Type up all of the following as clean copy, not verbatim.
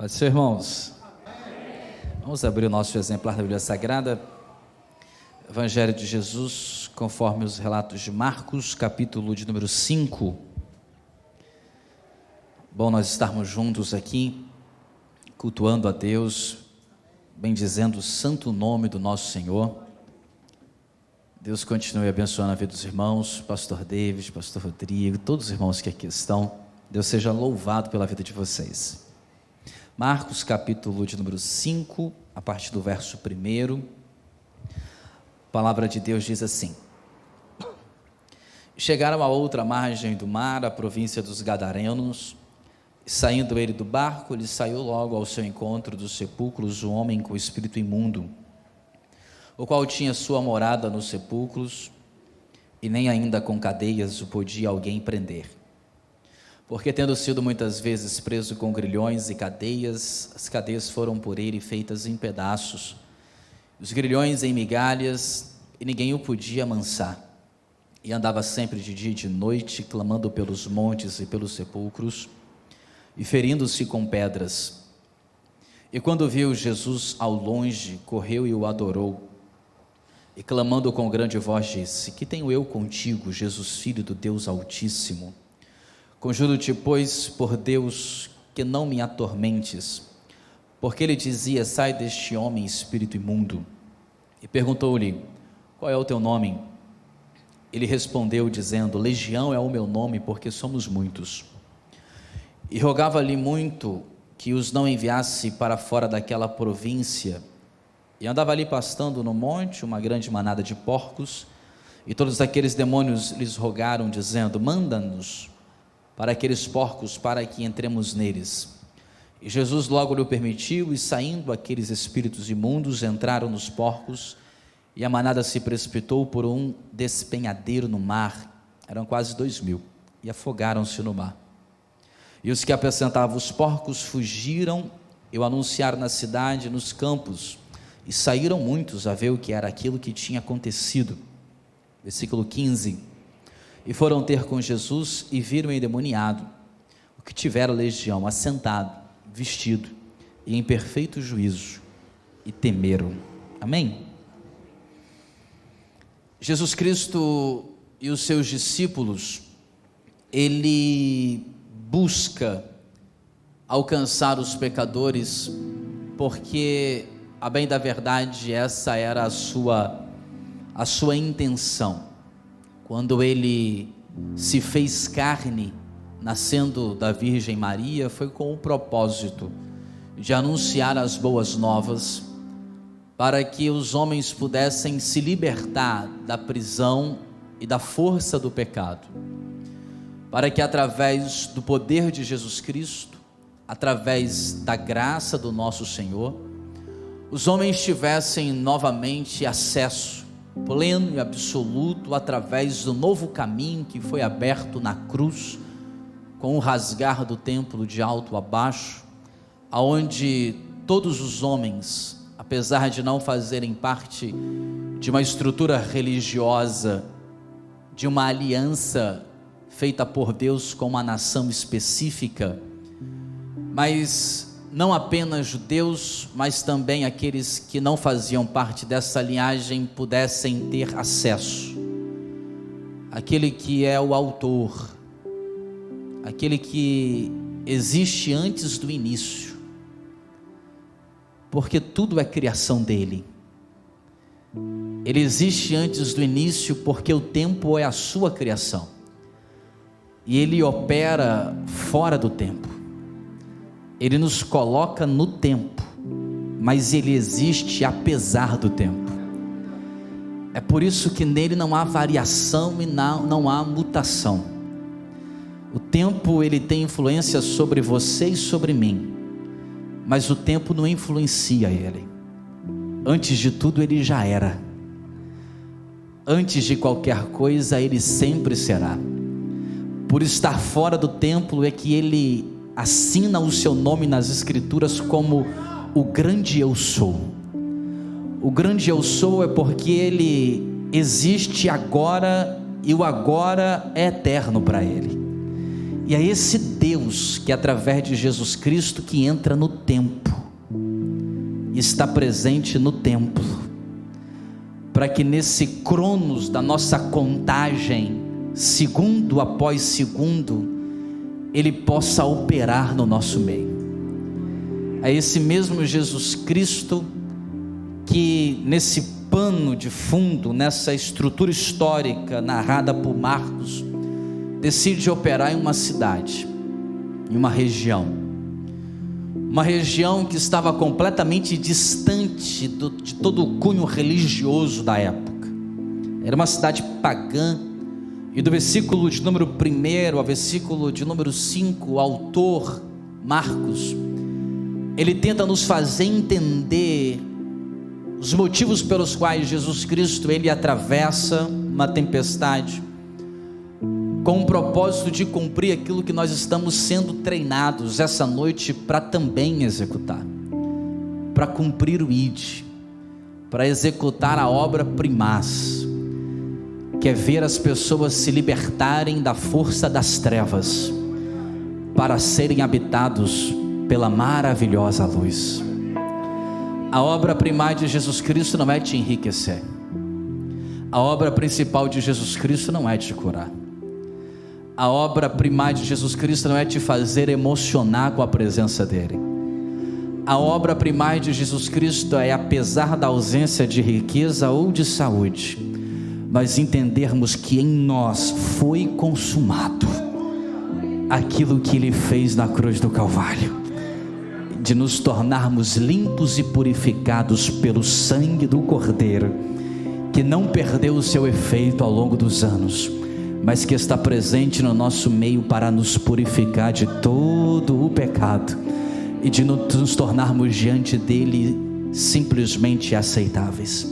Pode ser, irmãos. Vamos abrir o nosso exemplar da Bíblia Sagrada, Evangelho de Jesus, conforme os relatos de Marcos, capítulo de número 5. Bom nós estarmos juntos aqui, cultuando a Deus, bendizendo o santo nome do nosso Senhor. Deus continue abençoando a vida dos irmãos, pastor David, pastor Rodrigo, todos os irmãos que aqui estão. Deus seja louvado pela vida de vocês. Marcos capítulo de número 5, a partir do verso 1, a palavra de Deus diz assim: chegaram à outra margem do mar, a província dos Gadarenos, e saindo ele do barco, ele saiu logo ao seu encontro dos sepulcros um homem com espírito imundo, o qual tinha sua morada nos sepulcros, e nem ainda com cadeias o podia alguém prender. Porque tendo sido muitas vezes preso com grilhões e cadeias, as cadeias foram por ele feitas em pedaços, os grilhões em migalhas, e ninguém o podia amansar. E andava sempre de dia e de noite, clamando pelos montes e pelos sepulcros, e ferindo-se com pedras. E quando viu Jesus ao longe, correu e o adorou, e clamando com grande voz disse: que tenho eu contigo, Jesus, Filho do Deus Altíssimo? Conjuro-te, pois, por Deus, que não me atormentes. Porque ele dizia: sai deste homem, espírito imundo. E perguntou-lhe: qual é o teu nome? Ele respondeu dizendo: Legião é o meu nome, porque somos muitos. E rogava-lhe muito que os não enviasse para fora daquela província. E andava ali pastando no monte uma grande manada de porcos, e todos aqueles demônios lhes rogaram, dizendo: manda-nos para aqueles porcos, para que entremos neles. E Jesus logo lhe permitiu, e saindo aqueles espíritos imundos, entraram nos porcos, e a manada se precipitou por um despenhadeiro no mar, eram quase 2.000, e afogaram-se no mar. E os que apacentavam os porcos fugiram e o anunciaram na cidade e nos campos, e saíram muitos a ver o que era aquilo que tinha acontecido. Versículo 15: e foram ter com Jesus e viram o endemoniado, o que tivera legião, assentado, vestido e em perfeito juízo, e temeram. Amém? Jesus Cristo e os seus discípulos, ele busca alcançar os pecadores, porque, a bem da verdade, essa era a sua intenção. Quando ele se fez carne, nascendo da Virgem Maria, foi com o propósito de anunciar as boas novas, para que os homens pudessem se libertar da prisão e da força do pecado, para que através do poder de Jesus Cristo, através da graça do nosso Senhor, os homens tivessem novamente acesso pleno e absoluto através do novo caminho que foi aberto na cruz, com o rasgar do templo de alto a baixo, aonde todos os homens, apesar de não fazerem parte de uma estrutura religiosa, de uma aliança feita por Deus com uma nação específica, mas não apenas judeus, mas também aqueles que não faziam parte dessa linhagem pudessem ter acesso. Aquele que é o autor, aquele que existe antes do início, porque tudo é criação dele. Ele existe antes do início porque o tempo é a sua criação, e ele opera fora do tempo. Ele nos coloca no tempo, mas ele existe apesar do tempo. É por isso que nele não há variação e não há mutação. O tempo, ele tem influência sobre você e sobre mim, mas o tempo não influencia ele. Antes de tudo, ele já era. Antes de qualquer coisa, ele sempre será. Por estar fora do tempo é que ele assina o seu nome nas escrituras como o grande eu sou. O grande eu sou é porque ele existe agora, e o agora é eterno para ele. E é esse Deus que através de Jesus Cristo que entra no tempo, está presente no templo, para que nesse cronos da nossa contagem, segundo após segundo, Ele possa operar no nosso meio. É esse mesmo Jesus Cristo que nesse pano de fundo, nessa estrutura histórica narrada por Marcos, decide operar em uma cidade, em uma região que estava completamente distante de todo o cunho religioso da época. Era uma cidade pagã, e do versículo de número 1 ao versículo de número 5, o autor Marcos, ele tenta nos fazer entender os motivos pelos quais Jesus Cristo, ele atravessa uma tempestade, com o propósito de cumprir aquilo que nós estamos sendo treinados essa noite para também executar, para cumprir o ID, para executar a obra primaz, que é ver as pessoas se libertarem da força das trevas, para serem habitados pela maravilhosa luz. A obra primaz de Jesus Cristo não é te enriquecer, a obra principal de Jesus Cristo não é te curar, a obra primaz de Jesus Cristo não é te fazer emocionar com a presença dEle. A obra primaz de Jesus Cristo é, apesar da ausência de riqueza ou de saúde, nós entendermos que em nós foi consumado aquilo que Ele fez na cruz do Calvário, de nos tornarmos limpos e purificados pelo sangue do Cordeiro, que não perdeu o seu efeito ao longo dos anos, mas que está presente no nosso meio para nos purificar de todo o pecado e de nos tornarmos diante dele simplesmente aceitáveis.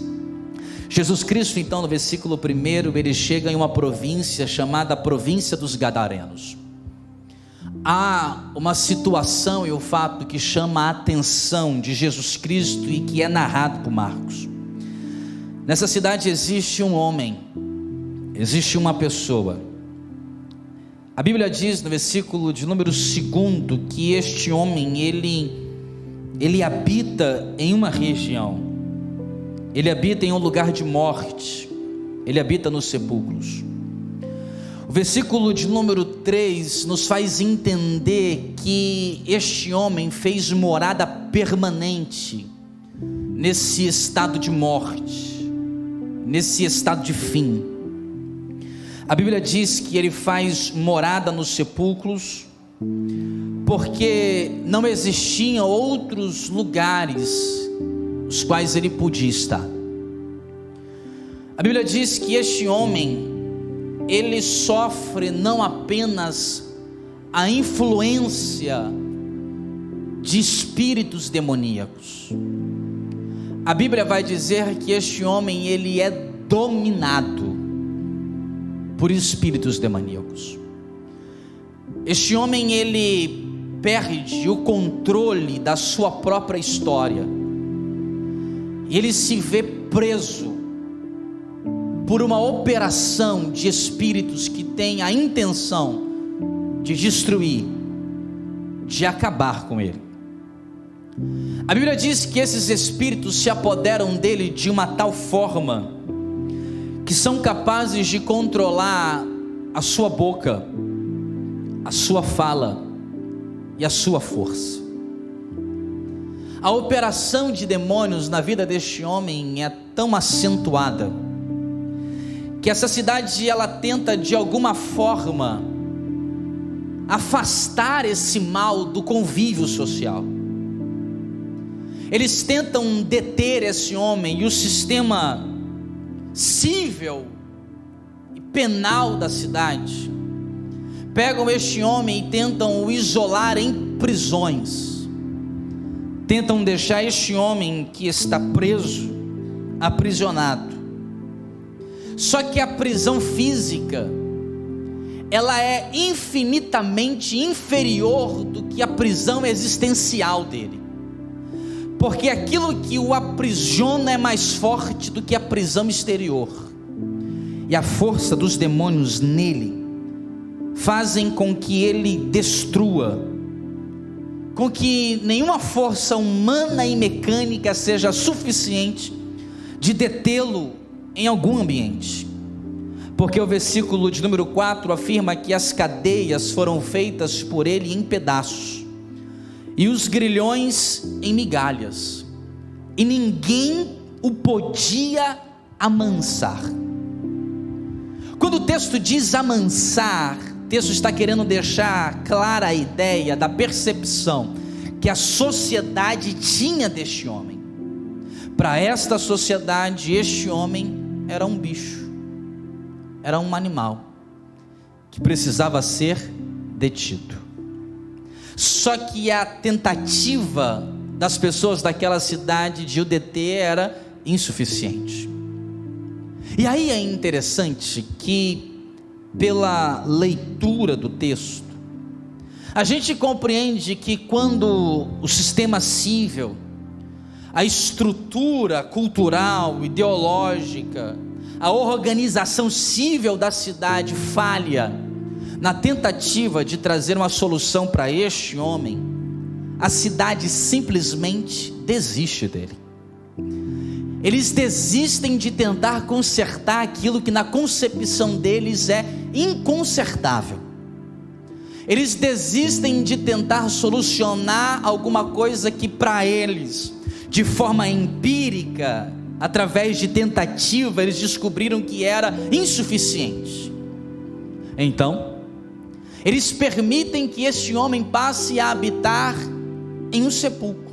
Jesus Cristo, então, no versículo 1, ele chega em uma província chamada província dos Gadarenos. Há uma situação e o fato que chama a atenção de Jesus Cristo e que é narrado por Marcos. Nessa cidade existe um homem, existe uma pessoa. A Bíblia diz no versículo de número 2 que este homem, ele habita em uma região, ele habita em um lugar de morte, ele habita nos sepulcros. O versículo de número 3 nos faz entender que este homem fez morada permanente nesse estado de morte, nesse estado de fim. A Bíblia diz que ele faz morada nos sepulcros, porque não existiam outros lugares os quais ele podia estar. A Bíblia diz que este homem, ele sofre não apenas a influência de espíritos demoníacos. A Bíblia vai dizer que este homem, ele é dominado por espíritos demoníacos. Este homem, ele perde o controle da sua própria história, e ele se vê preso por uma operação de espíritos que tem a intenção de destruir, de acabar com ele. A Bíblia diz que esses espíritos se apoderam dele de uma tal forma que são capazes de controlar a sua boca, a sua fala e a sua força. A operação de demônios na vida deste homem é tão acentuada que essa cidade, ela tenta de alguma forma afastar esse mal do convívio social. Eles tentam deter esse homem, e o sistema civil e penal da cidade pegam este homem e tentam o isolar em prisões, tentam deixar este homem que está preso, aprisionado. Só que a prisão física, ela é infinitamente inferior do que a prisão existencial dele, porque aquilo que o aprisiona é mais forte do que a prisão exterior, e a força dos demônios nele fazem com que ele destrua, com que nenhuma força humana e mecânica seja suficiente de detê-lo em algum ambiente. Porque o versículo de número 4 afirma que as cadeias foram feitas por ele em pedaços, e os grilhões em migalhas, e ninguém o podia amansar. Quando o texto diz amansar, o texto está querendo deixar clara a ideia da percepção que a sociedade tinha deste homem. Para esta sociedade, este homem era um bicho, era um animal que precisava ser detido. Só que a tentativa das pessoas daquela cidade de o deter era insuficiente. E aí é interessante que, pela leitura do texto, a gente compreende que quando o sistema civil, a estrutura cultural, ideológica, a organização civil da cidade falha na tentativa de trazer uma solução para este homem, a cidade simplesmente desiste dele. Eles desistem de tentar consertar aquilo que na concepção deles é inconsertável. Eles desistem de tentar solucionar alguma coisa que para eles, de forma empírica, através de tentativa, eles descobriram que era insuficiente. Então, eles permitem que este homem passe a habitar em um sepulcro.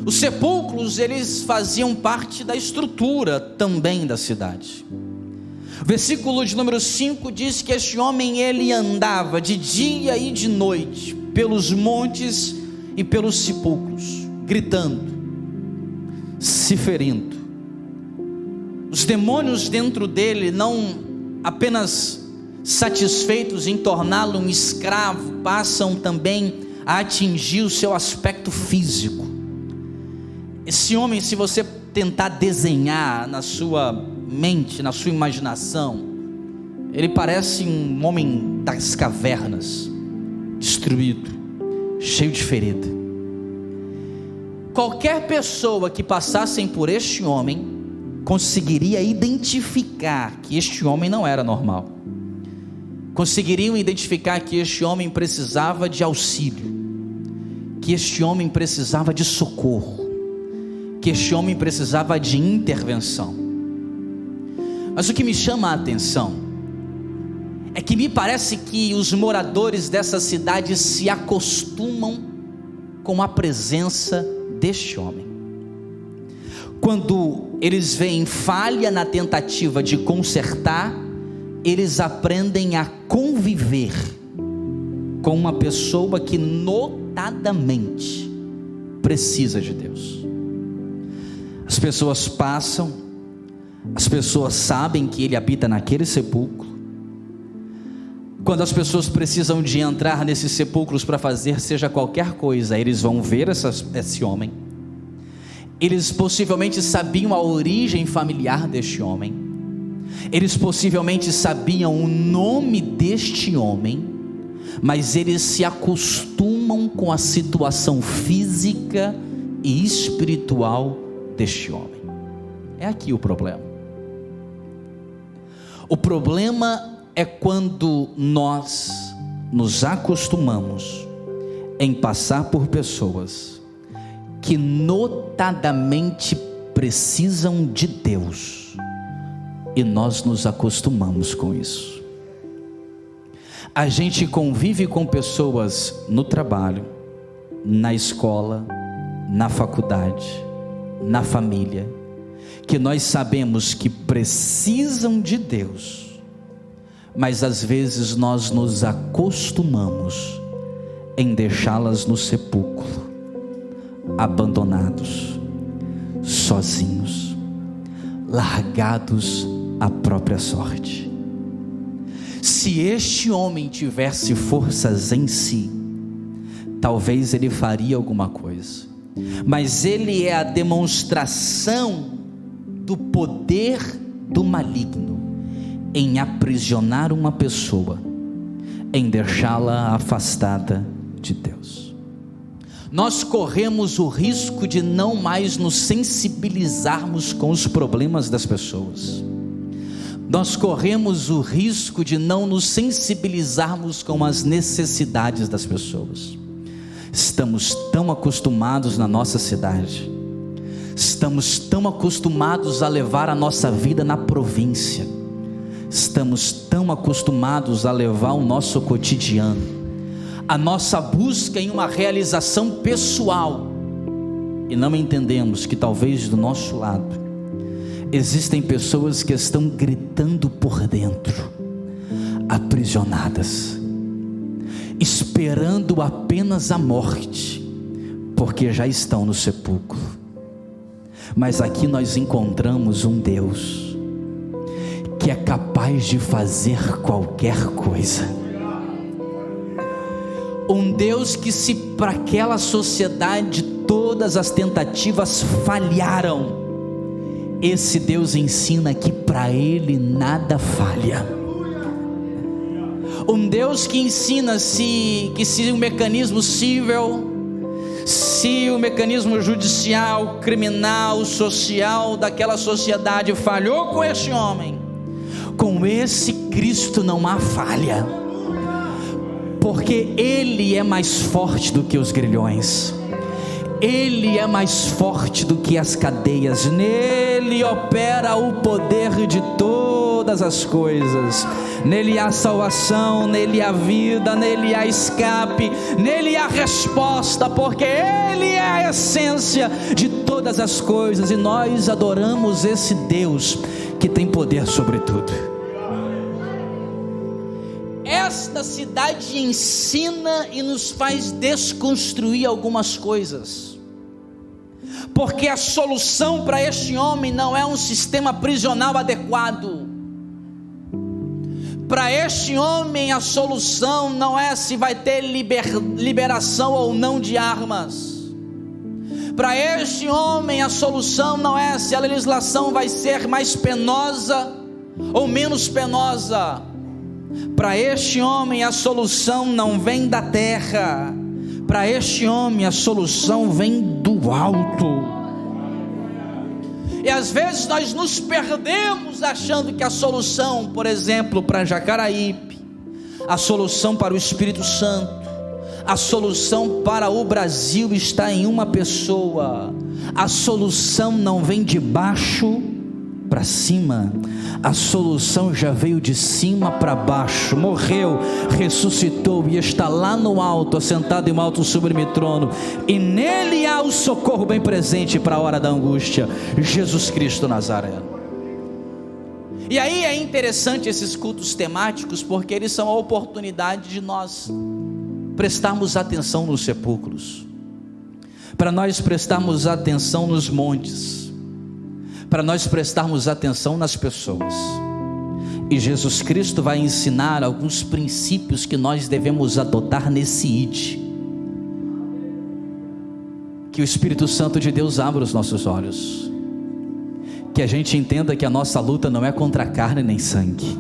Os sepulcros, eles faziam parte da estrutura também da cidade. O versículo de número 5 diz que este homem, ele andava de dia e de noite pelos montes e pelos sepulcros, gritando, se ferindo. Os demônios dentro dele, não apenas satisfeitos em torná-lo um escravo, passam também a atingir o seu aspecto físico. Esse homem, se você tentar desenhar na sua mente, na sua imaginação, ele parece um homem das cavernas, destruído, cheio de ferida. Qualquer pessoa que passasse por este homem conseguiria identificar que este homem não era normal. Conseguiriam identificar que este homem precisava de auxílio, que este homem precisava de socorro, que este homem precisava de intervenção. Mas o que me chama a atenção é que me parece que os moradores dessa cidade se acostumam com a presença deste homem. Quando eles veem falha na tentativa de consertar, eles aprendem a conviver com uma pessoa que notadamente precisa de Deus. As pessoas passam, as pessoas sabem que ele habita naquele sepulcro. Quando as pessoas precisam de entrar nesses sepulcros para fazer seja qualquer coisa, eles vão ver esse homem. Eles possivelmente sabiam a origem familiar deste homem. Eles possivelmente sabiam o nome deste homem, mas eles se acostumam com a situação física e espiritual deste homem. É aqui o problema. O problema é quando nós nos acostumamos em passar por pessoas que notadamente precisam de Deus, e nós nos acostumamos com isso. A gente convive com pessoas no trabalho, na escola, na faculdade, na família, que nós sabemos que precisam de Deus, mas às vezes nós nos acostumamos em deixá-las no sepulcro, abandonados, sozinhos, largados à própria sorte. Se este homem tivesse forças em si, talvez ele faria alguma coisa, mas ele é a demonstração do poder do maligno em aprisionar uma pessoa em deixá-la afastada de Deus. Nós corremos o risco de não mais nos sensibilizarmos com os problemas das pessoas. Nós corremos o risco de não nos sensibilizarmos com as necessidades das pessoas. Estamos tão acostumados na nossa cidade, estamos tão acostumados a levar a nossa vida na província, estamos tão acostumados a levar o nosso cotidiano, a nossa busca em uma realização pessoal, e não entendemos que talvez do nosso lado existem pessoas que estão gritando por dentro, aprisionadas, esperando apenas a morte, porque já estão no sepulcro. Mas aqui nós encontramos um Deus que é capaz de fazer qualquer coisa. Um Deus que, se para aquela sociedade todas as tentativas falharam, esse Deus ensina que para Ele nada falha. Um Deus que ensina que se o mecanismo civil, se o mecanismo judicial, criminal, social daquela sociedade falhou com este homem, com esse Cristo não há falha, porque Ele é mais forte do que os grilhões, Ele é mais forte do que as cadeias, nele opera o poder de todas as coisas, nele há salvação, nele há vida, nele há escape, nele há resposta, porque Ele é a essência de todas as coisas, e nós adoramos esse Deus que tem poder sobre tudo. Esta cidade ensina e nos faz desconstruir algumas coisas, porque a solução para este homem não é um sistema prisional adequado. Para este homem a solução não é se vai ter liberação ou não de armas. Para este homem a solução não é se a legislação vai ser mais penosa ou menos penosa. Para este homem a solução não vem da terra, para este homem a solução vem do alto. E às vezes nós nos perdemos achando que a solução, por exemplo, para Jacaraípe, a solução para o Espírito Santo, a solução para o Brasil está em uma pessoa. A solução não vem de baixo para cima, a solução já veio de cima para baixo, morreu, ressuscitou e está lá no alto, assentado em um alto sublime trono, e nele há o socorro bem presente para a hora da angústia, Jesus Cristo Nazareno. E aí é interessante esses cultos temáticos, porque eles são a oportunidade de nós prestarmos atenção nos sepulcros, para nós prestarmos atenção nos montes, para nós prestarmos atenção nas pessoas. E Jesus Cristo vai ensinar alguns princípios que nós devemos adotar nesse ID. Que o Espírito Santo de Deus abra os nossos olhos, que a gente entenda que a nossa luta não é contra carne nem sangue,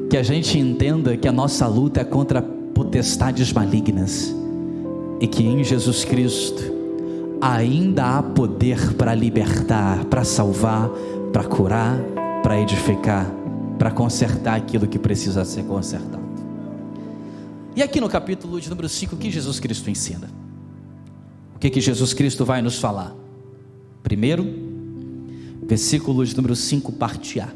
que a gente entenda que a nossa luta é contra potestades malignas, e que em Jesus Cristo ainda há poder para libertar, para salvar, para curar, para edificar, para consertar aquilo que precisa ser consertado. E aqui no capítulo de número 5, o que Jesus Cristo ensina? O que Jesus Cristo vai nos falar? Primeiro, versículo de número 5, parte A.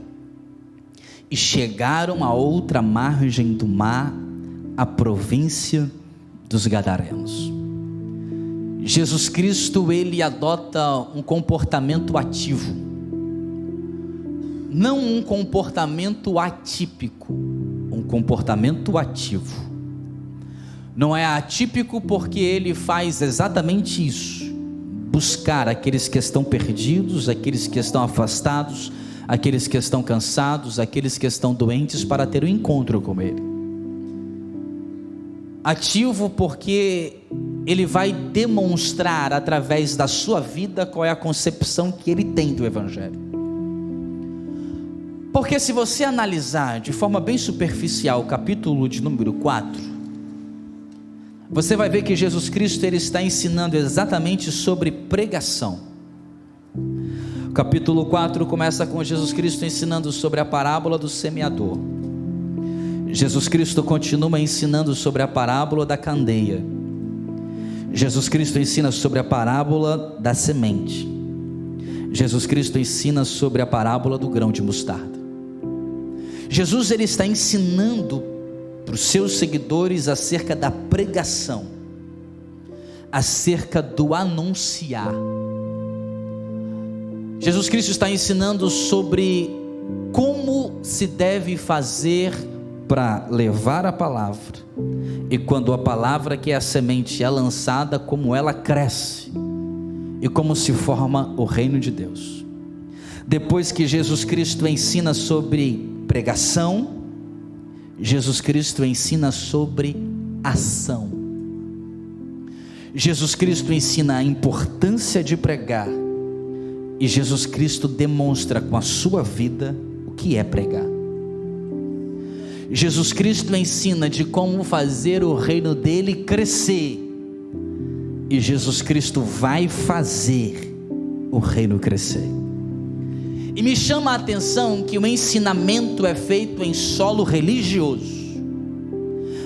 E chegaram a outra margem do mar, a província dos Gadarenos. Jesus Cristo, ele adota um comportamento ativo, não um comportamento atípico, um comportamento ativo. Não é atípico porque ele faz exatamente isso, buscar aqueles que estão perdidos, aqueles que estão afastados, aqueles que estão cansados, aqueles que estão doentes, para ter um encontro com ele. Ativo porque ele vai demonstrar através da sua vida qual é a concepção que ele tem do Evangelho. Porque se você analisar de forma bem superficial o capítulo de número 4, você vai ver que Jesus Cristo ele está ensinando exatamente sobre pregação. O capítulo 4 começa com Jesus Cristo ensinando sobre a parábola do semeador. Jesus Cristo continua ensinando sobre a parábola da candeia. Jesus Cristo ensina sobre a parábola da semente. Jesus Cristo ensina sobre a parábola do grão de mostarda. Jesus ele está ensinando para os seus seguidores acerca da pregação, acerca do anunciar. Jesus Cristo está ensinando sobre como se deve fazer para levar a palavra, e quando a palavra que é a semente é lançada, como ela cresce e como se forma o reino de Deus. Depois que Jesus Cristo ensina sobre pregação, Jesus Cristo ensina sobre ação. Jesus Cristo ensina a importância de pregar, e Jesus Cristo demonstra com a sua vida o que é pregar. Jesus Cristo ensina de como fazer o reino dele crescer, e Jesus Cristo vai fazer o reino crescer. E me chama a atenção que o ensinamento é feito em solo religioso,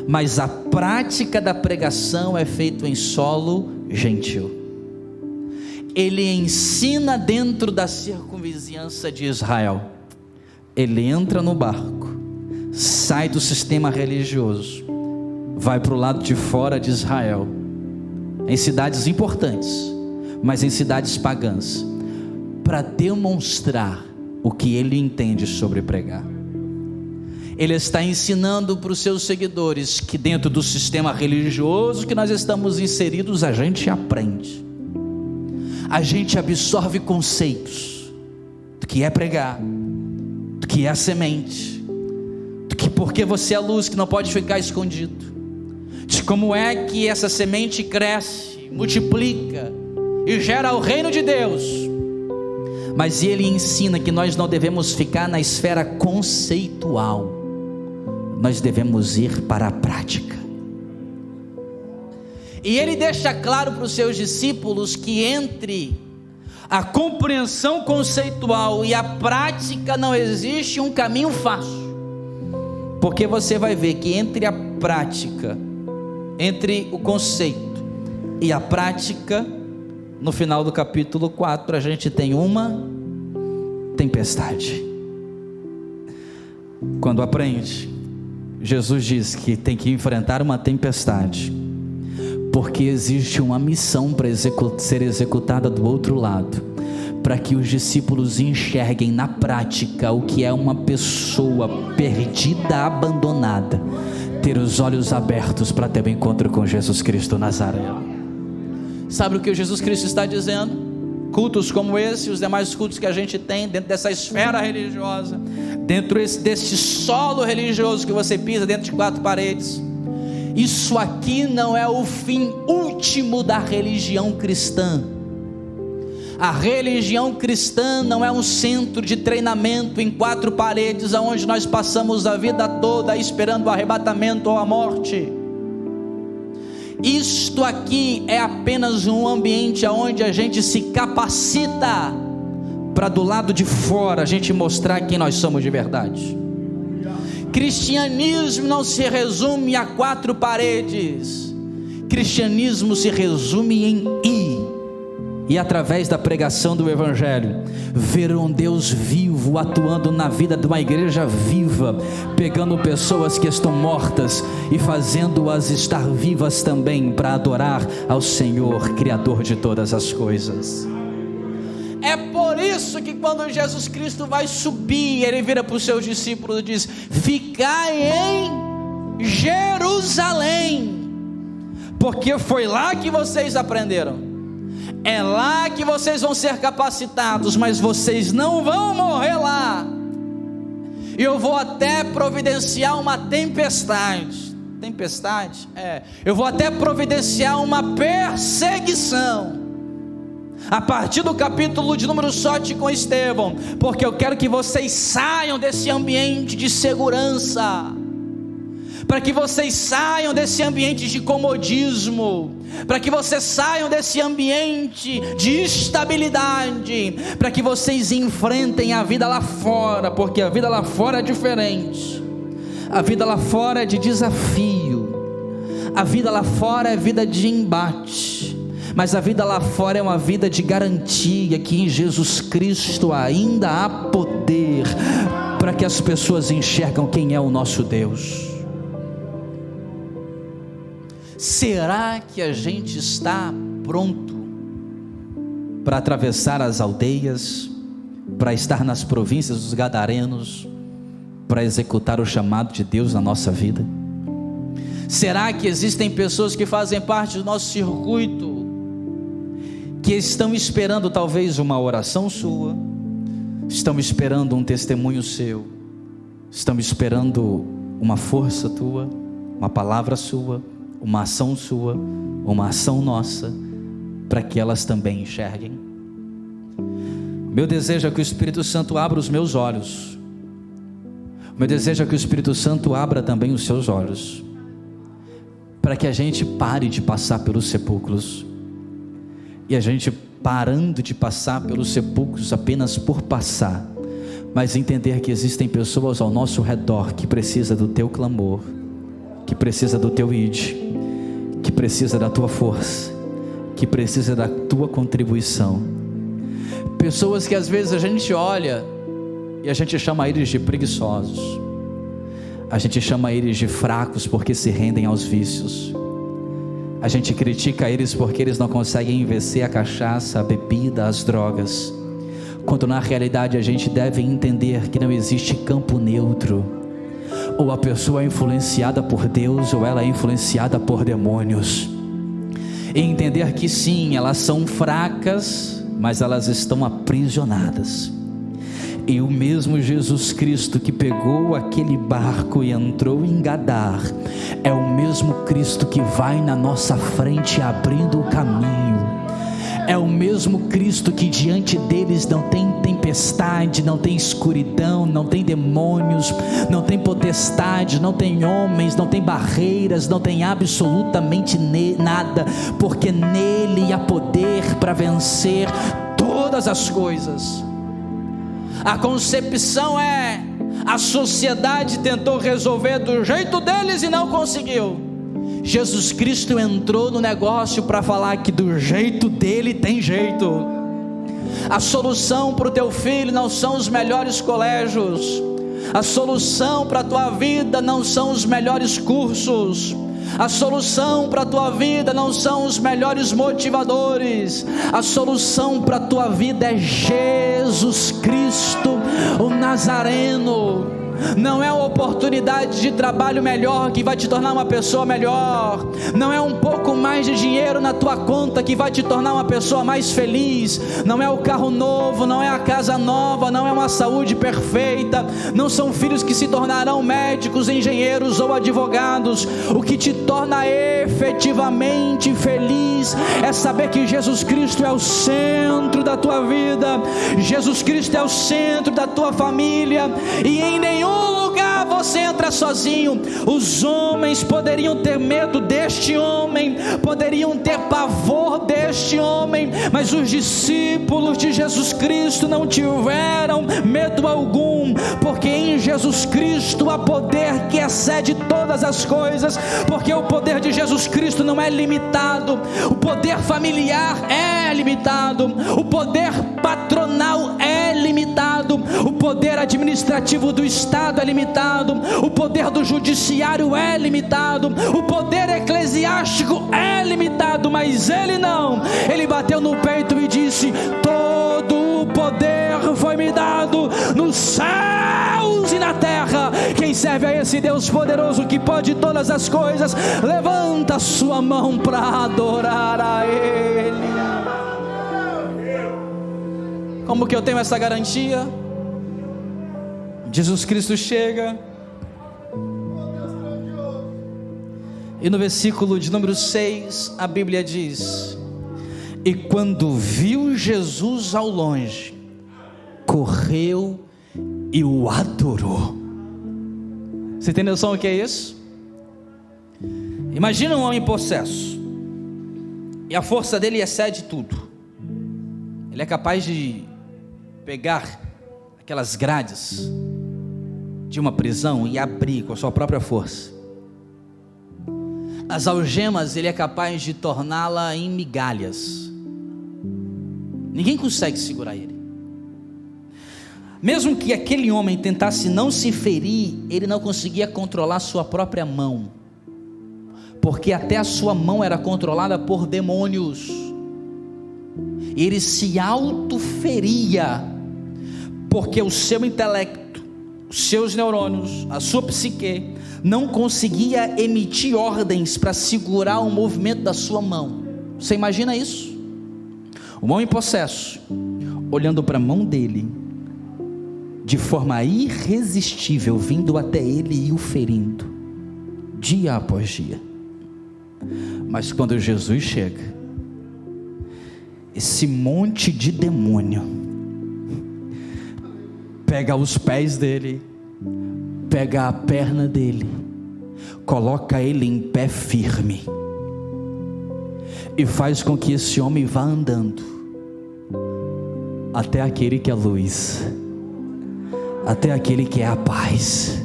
mas a prática da pregação é feita em solo gentil. Ele ensina dentro da circunvizinhança de Israel. Ele entra no barco, sai do sistema religioso, vai para o lado de fora de Israel, em cidades importantes, mas em cidades pagãs, para demonstrar o que ele entende sobre pregar. Ele está ensinando para os seus seguidores que dentro do sistema religioso que nós estamos inseridos, a gente aprende, a gente absorve conceitos do que é pregar, do que é a semente, que porque você é luz que não pode ficar escondido, de como é que essa semente cresce, multiplica e gera o reino de Deus. Mas ele ensina que nós não devemos ficar na esfera conceitual, nós devemos ir para a prática. E ele deixa claro para os seus discípulos que entre a compreensão conceitual e a prática não existe um caminho fácil. Porque você vai ver que entre a prática, entre o conceito e a prática, no final do capítulo 4, a gente tem uma tempestade. Quando aprende, Jesus diz que tem que enfrentar uma tempestade, porque existe uma missão para ser executada do outro lado, para que os discípulos enxerguem na prática o que é uma pessoa perdida, abandonada, ter os olhos abertos para ter um encontro com Jesus Cristo Nazareno. Sabe o que Jesus Cristo está dizendo? Cultos como esse, os demais cultos que a gente tem dentro dessa esfera religiosa, dentro desse solo religioso que você pisa dentro de 4 paredes, isso aqui não é o fim último da religião cristã. A religião cristã não é um centro de treinamento em 4 paredes, onde nós passamos a vida toda esperando o arrebatamento ou a morte. Isto aqui é apenas um ambiente onde a gente se capacita para do lado de fora a gente mostrar quem nós somos de verdade. Cristianismo não se resume a 4 paredes. Cristianismo se resume em ir, e através da pregação do Evangelho, ver um Deus vivo atuando na vida de uma igreja viva, pegando pessoas que estão mortas e fazendo-as estar vivas também para adorar ao Senhor, Criador de todas as coisas. É por isso que quando Jesus Cristo vai subir, ele vira para os seus discípulos e diz: ficai em Jerusalém, porque foi lá que vocês aprenderam. É lá que vocês vão ser capacitados, mas vocês não vão morrer lá. E eu vou até providenciar uma tempestade. Tempestade? Eu vou até providenciar uma perseguição. a partir do capítulo de número 7 com Estevão, porque eu quero que vocês saiam desse ambiente de segurança, para que vocês saiam desse ambiente de comodismo, para que vocês saiam desse ambiente de estabilidade, para que vocês enfrentem a vida lá fora, porque a vida lá fora é diferente, a vida lá fora é de desafio, a vida lá fora é vida de embate, mas a vida lá fora é uma vida de garantia, que em Jesus Cristo ainda há poder, para que as pessoas enxergam quem é o nosso Deus. Será que a gente está pronto para atravessar as aldeias, para estar nas províncias dos Gadarenos, para executar o chamado de Deus na nossa vida? Será que existem pessoas que fazem parte do nosso circuito, que estão esperando talvez uma oração sua, estão esperando um testemunho seu, estão esperando uma força tua, uma palavra sua, uma ação sua, uma ação nossa, para que elas também enxerguem? Meu desejo é que o Espírito Santo abra os meus olhos, meu desejo é que o Espírito Santo abra também os seus olhos, para que a gente pare de passar pelos sepulcros, e a gente parando de passar pelos sepulcros apenas por passar, mas entender que existem pessoas ao nosso redor que precisa do teu clamor, que precisa do teu id, que precisa da tua força, que precisa da tua contribuição. Pessoas que às vezes a gente olha e a gente chama eles de preguiçosos, a gente chama eles de fracos porque se rendem aos vícios, a gente critica eles porque eles não conseguem vencer a cachaça, a bebida, as drogas, quando na realidade a gente deve entender que não existe campo neutro. Ou a pessoa é influenciada por Deus, ou ela é influenciada por demônios, e entender que sim, elas são fracas, mas elas estão aprisionadas. E o mesmo Jesus Cristo que pegou aquele barco e entrou em Gadar, é o mesmo Cristo que vai na nossa frente abrindo o caminho, é o mesmo Cristo que diante deles não tem tempestade, não tem escuridão, não tem demônios, não tem potestade, não tem homens, não tem barreiras, não tem absolutamente nada, porque nele há poder para vencer todas as coisas. A concepção é: a sociedade tentou resolver do jeito deles e não conseguiu. Jesus Cristo entrou no negócio para falar que do jeito dele tem jeito. A solução para o teu filho não são os melhores colégios, a solução para a tua vida não são os melhores cursos, a solução para a tua vida não são os melhores motivadores, a solução para a tua vida é Jesus Cristo, o Nazareno. Não é uma oportunidade de trabalho melhor que vai te tornar uma pessoa melhor, não é um pouco mais de dinheiro na tua conta que vai te tornar uma pessoa mais feliz, não é o carro novo, não é a casa nova, não é uma saúde perfeita, não são filhos que se tornarão médicos, engenheiros ou advogados. O que te torna efetivamente feliz é saber que Jesus Cristo é o centro da tua vida, Jesus Cristo é o centro da tua família, e em nenhum lugar você entra sozinho. Os homens poderiam ter medo deste homem, poderiam ter pavor deste homem, mas os discípulos de Jesus Cristo não tiveram medo algum, porque em Jesus Cristo há poder que excede todas as coisas, porque o poder de Jesus Cristo não é limitado, o poder familiar é limitado, o poder patronal é limitado, o poder administrativo do Estado é limitado, o poder do judiciário é limitado, o poder eclesiástico é limitado, mas ele não. Ele bateu no peito e disse: todo o poder foi me dado nos céus e na terra. Quem serve a esse Deus poderoso que pode todas as coisas, levanta a sua mão para adorar a Ele. Como que eu tenho essa garantia? Jesus Cristo chega, e no versículo de número 6, a Bíblia diz: E quando viu Jesus ao longe, correu e o adorou. Você tem noção do que é isso? Imagina um homem possesso, e a força dele excede tudo. Ele é capaz de pegar aquelas grades de uma prisão e abrir com a sua própria força. As algemas ele é capaz de torná-la em migalhas. Ninguém consegue segurar ele. Mesmo que aquele homem tentasse não se ferir, ele não conseguia controlar sua própria mão, porque até a sua mão era controlada por demônios. Ele se autoferia, porque o seu intelecto, os seus neurônios, a sua psique não conseguia emitir ordens para segurar o movimento da sua mão. Você imagina isso? Um homem possesso, olhando para a mão dele, de forma irresistível, vindo até ele e o ferindo, dia após dia. Mas quando Jesus chega, esse monte de demônio pega os pés dele, pega a perna dele, coloca ele em pé firme e faz com que esse homem vá andando até aquele que é luz, até aquele que é a paz,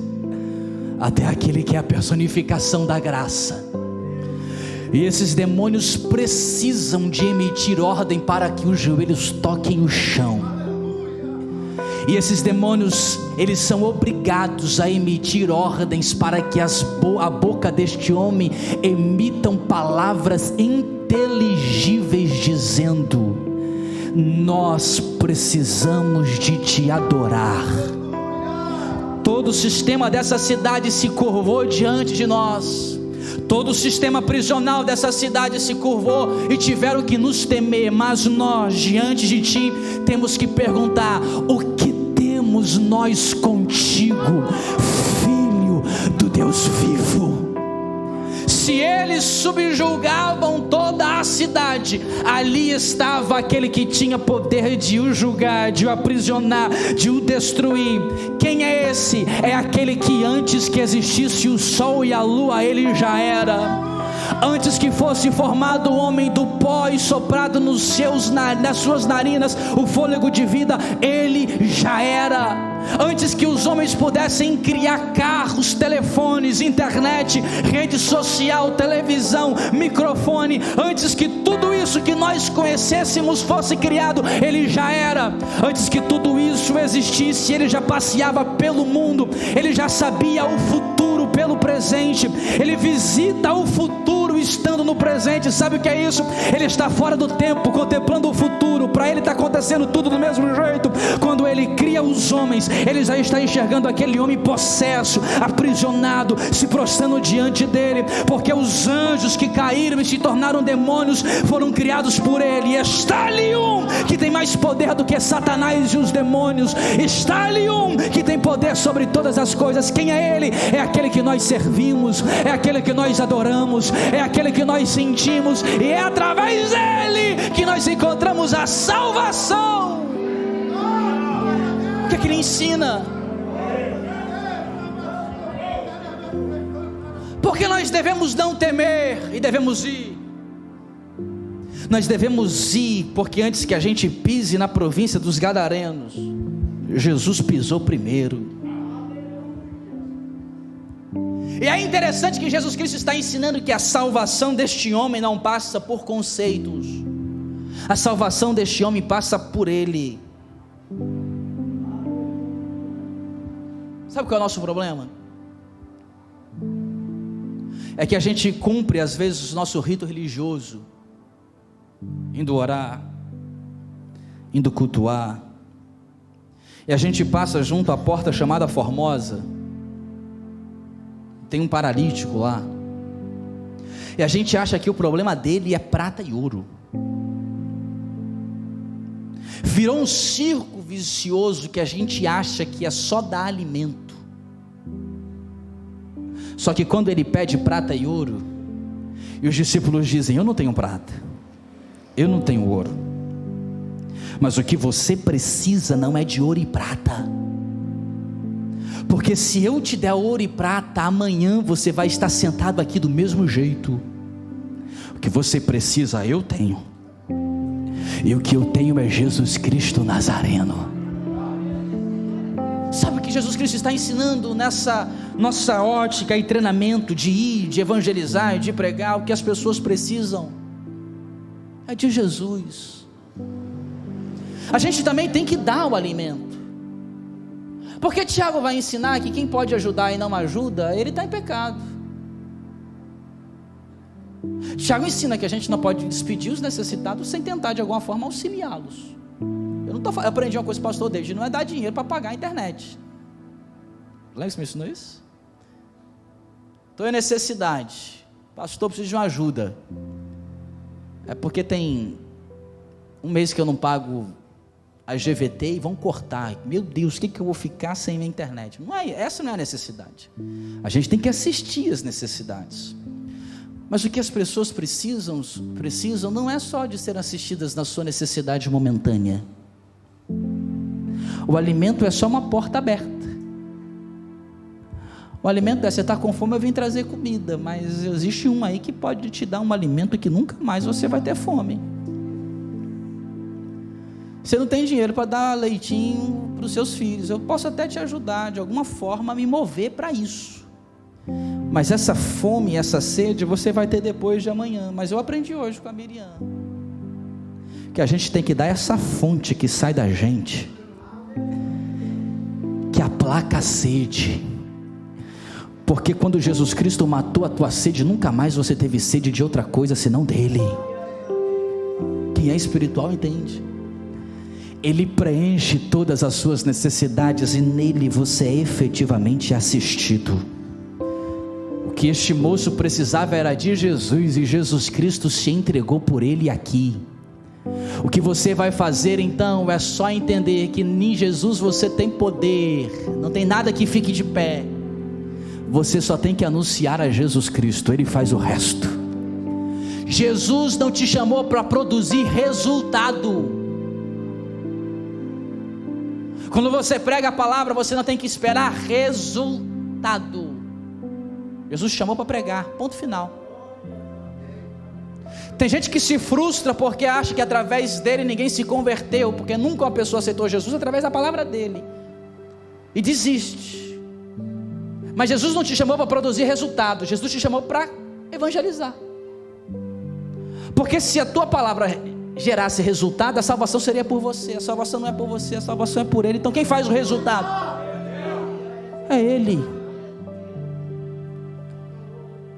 até aquele que é a personificação da graça. E esses demônios precisam de emitir ordem para que os joelhos toquem o chão. E esses demônios, eles são obrigados a emitir ordens para que a boca deste homem emitam palavras inteligíveis, dizendo: nós precisamos de te adorar. Todo o sistema dessa cidade se curvou diante de nós. Todo o sistema prisional dessa cidade se curvou e tiveram que nos temer. Mas nós, diante de ti, temos que perguntar: o que temos nós contigo, Filho do Deus vivo? Se eles subjugavam toda a cidade, ali estava aquele que tinha poder de o julgar, de o aprisionar, de o destruir. Quem é esse? É aquele que antes que existisse o sol e a lua, ele já era. Antes que fosse formado o homem do pó e soprado nas suas narinas o fôlego de vida, ele já era. Antes que os homens pudessem criar carros, telefones, internet, rede social, televisão, microfone, antes que tudo isso que nós conhecêssemos fosse criado, ele já era. Antes que tudo isso existisse, ele já passeava pelo mundo, ele já sabia o futuro pelo presente, ele visita o futuro estando no presente. Sabe o que é isso? Ele está fora do tempo, contemplando o futuro. Para ele está acontecendo tudo do mesmo jeito. Quando ele cria os homens, ele já está enxergando aquele homem possesso, aprisionado, se prostrando diante dele, porque os anjos que caíram e se tornaram demônios foram criados por ele. E está ali um que tem mais poder do que Satanás e os demônios. Está ali um que tem poder sobre todas as coisas. Quem é ele? É aquele que nós servimos, é aquele que nós adoramos, é aquele que nós sentimos, e é através dele que nós encontramos a salvação. O que é que ele ensina? Porque nós devemos não temer e devemos ir. Nós devemos ir porque antes que a gente pise na província dos Gadarenos, Jesus pisou primeiro. E é interessante que Jesus Cristo está ensinando que a salvação deste homem não passa por conceitos. A salvação deste homem passa por ele. Sabe qual é o nosso problema? É que a gente cumpre às vezes o nosso rito religioso, indo orar, indo cultuar, e a gente passa junto à porta chamada Formosa. Tem um paralítico lá, e a gente acha que o problema dele é prata e ouro. Virou um círculo vicioso que a gente acha que é só dar alimento. Só que quando ele pede prata e ouro, e os discípulos dizem: eu não tenho prata, eu não tenho ouro, mas o que você precisa não é de ouro e prata, porque se eu te der ouro e prata, amanhã você vai estar sentado aqui do mesmo jeito. O que você precisa eu tenho, e o que eu tenho é Jesus Cristo Nazareno. Sabe o que Jesus Cristo está ensinando nessa nossa ótica e treinamento de ir, de evangelizar, de pregar? O que as pessoas precisam é de Jesus. A gente também tem que dar o alimento, porque Tiago vai ensinar que quem pode ajudar e não ajuda, ele está em pecado. Tiago ensina que a gente não pode despedir os necessitados sem tentar de alguma forma auxiliá-los. Eu aprendi uma coisa com o pastor David, não é dar dinheiro para pagar a internet. Lembra que você me ensinou isso? Estou em necessidade, pastor, preciso de uma ajuda. É porque tem um mês que eu não pago a GVT e vão cortar. Meu Deus, o que eu vou ficar sem minha internet? Essa não é a necessidade. A gente tem que assistir às necessidades. Mas o que as pessoas precisam não é só de ser assistidas na sua necessidade momentânea. O alimento é só uma porta aberta. O alimento é: você está com fome, eu vim trazer comida, mas existe um aí que pode te dar um alimento que nunca mais você vai ter fome. Você não tem dinheiro para dar leitinho para os seus filhos, eu posso até te ajudar de alguma forma a me mover para isso, mas essa fome, essa sede você vai ter depois de amanhã. Mas eu aprendi hoje com a Miriam que a gente tem que dar essa fonte que sai da gente, que aplaca a sede, porque quando Jesus Cristo matou a tua sede, nunca mais você teve sede de outra coisa senão dele. Quem é espiritual entende. Ele preenche todas as suas necessidades e nele você é efetivamente assistido. O que este moço precisava era de Jesus, e Jesus Cristo se entregou por ele aqui. O que você vai fazer então é só entender que em Jesus você tem poder, não tem nada que fique de pé. Você só tem que anunciar a Jesus Cristo, ele faz o resto. Jesus não te chamou para produzir resultado. Quando você prega a palavra, você não tem que esperar resultado. Jesus te chamou para pregar, ponto final. Tem gente que se frustra porque acha que através dele ninguém se converteu, porque nunca uma pessoa aceitou Jesus através da palavra dele, e desiste. Mas Jesus não te chamou para produzir resultado, Jesus te chamou para evangelizar. Porque se a tua palavra gerasse resultado, a salvação seria por você. A salvação não é por você, a salvação é por ele. Então quem faz o resultado? É ele.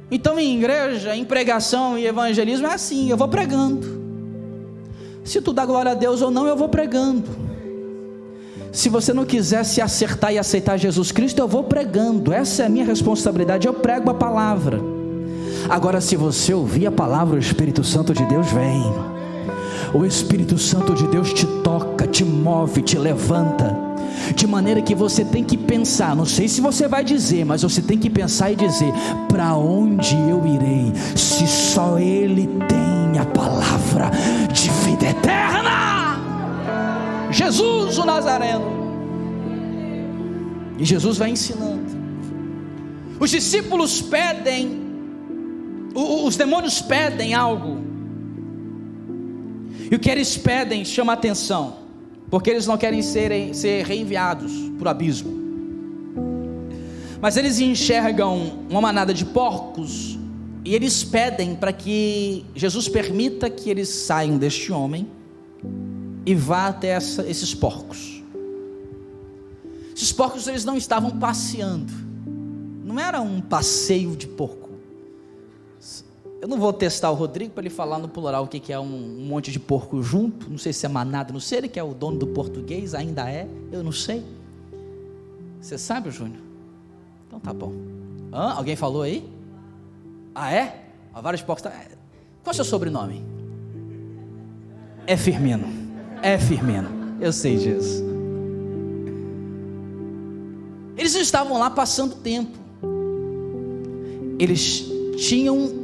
Então em igreja, em pregação e evangelismo é assim, eu vou pregando. Se tu dá glória a Deus ou não, eu vou pregando. Se você não quiser se acertar e aceitar Jesus Cristo, eu vou pregando. Essa é a minha responsabilidade, eu prego a palavra. Agora se você ouvir a palavra, o Espírito Santo de Deus vem. O Espírito Santo de Deus te toca, te move, te levanta, de maneira que você tem que pensar, não sei se você vai dizer, mas você tem que pensar e dizer: para onde eu irei, se só Ele tem a palavra de vida eterna? Jesus o Nazareno. E Jesus vai ensinando. Os discípulos pedem, os demônios pedem algo, e o que eles pedem chama atenção, porque eles não querem ser reenviados para o abismo. Mas eles enxergam uma manada de porcos, e eles pedem para que Jesus permita que eles saiam deste homem e vá até esses porcos. Esses porcos, eles não estavam passeando, não era um passeio de porco. Eu não vou testar o Rodrigo para ele falar no plural o que é um monte de porco junto. Não sei se é manada, não sei. Ele que é o dono do português, ainda é, eu não sei. Você sabe, Júnior? Então tá bom. Alguém falou aí? Ah, é? Vários porcos. Qual é o seu sobrenome? É Firmino. É Firmino. Eu sei disso. Eles não estavam lá passando tempo. Eles tinham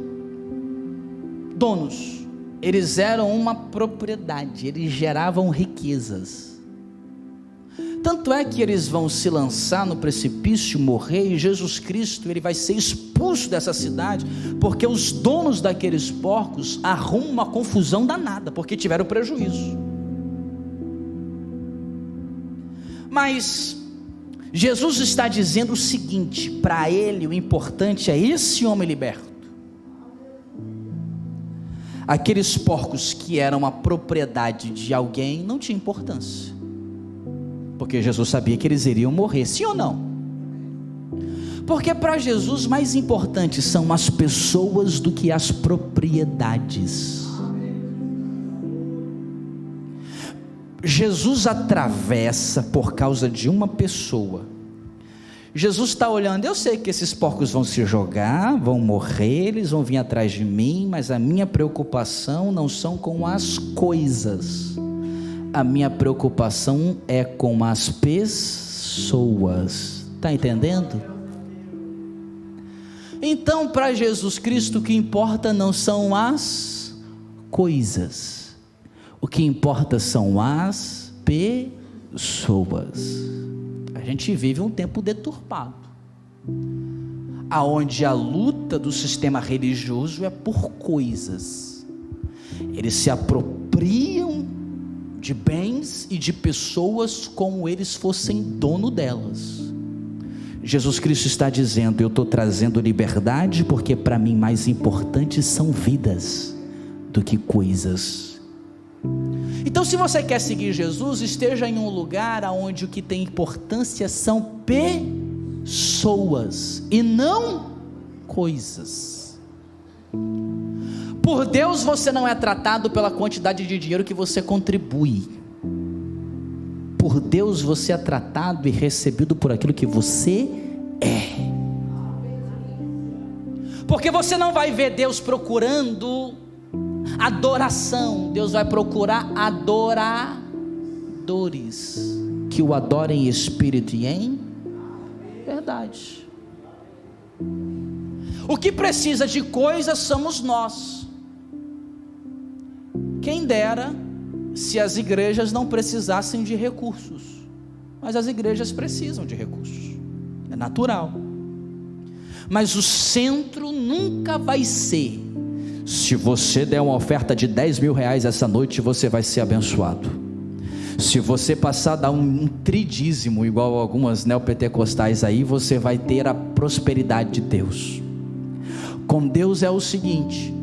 donos, eles eram uma propriedade, eles geravam riquezas. Tanto é que eles vão se lançar no precipício, morrer, e Jesus Cristo ele vai ser expulso dessa cidade, porque os donos daqueles porcos arrumam uma confusão danada, porque tiveram prejuízo. Mas Jesus está dizendo o seguinte, para ele o importante é esse homem liberto. Aqueles porcos que eram a propriedade de alguém não tinha importância, porque Jesus sabia que eles iriam morrer, sim ou não? Porque para Jesus mais importantes são as pessoas do que as propriedades. Jesus atravessa por causa de uma pessoa. Jesus está olhando, eu sei que esses porcos vão se jogar, vão morrer, eles vão vir atrás de mim, mas a minha preocupação não são com as coisas, a minha preocupação é com as pessoas. Está entendendo? Então para Jesus Cristo o que importa não são as coisas, o que importa são as pessoas. A gente vive um tempo deturpado, aonde a luta do sistema religioso é por coisas. Eles se apropriam de bens e de pessoas como eles fossem dono delas. Jesus Cristo está dizendo, eu estou trazendo liberdade, porque para mim mais importantes são vidas do que coisas. Então se você quer seguir Jesus, esteja em um lugar onde o que tem importância são pessoas e não coisas. Por Deus você não é tratado pela quantidade de dinheiro que você contribui. Por Deus você é tratado e recebido por aquilo que você é. Porque você não vai ver Deus procurando adoração, Deus vai procurar adoradores que o adorem em espírito e em verdade. O que precisa de coisas somos nós. Quem dera se as igrejas não precisassem de recursos, mas as igrejas precisam de recursos, é natural. Mas o centro nunca vai ser, se você der uma oferta de 10 mil reais essa noite, você vai ser abençoado. Se você passar a dar um tridízimo, igual algumas neopentecostais aí, você vai ter a prosperidade de Deus. Com Deus é o seguinte,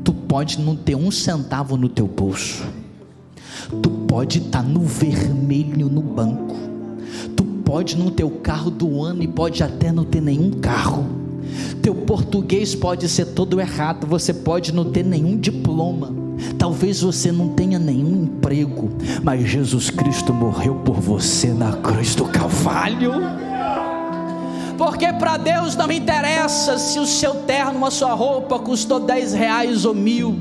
tu pode não ter um centavo no teu bolso, tu pode estar no vermelho no banco, tu pode não ter o carro do ano e pode até não ter nenhum carro, teu português pode ser todo errado, você pode não ter nenhum diploma, talvez você não tenha nenhum emprego, mas Jesus Cristo morreu por você na cruz do Calvário. Porque para Deus não interessa se o seu terno, a sua roupa custou 10 reais ou 1000.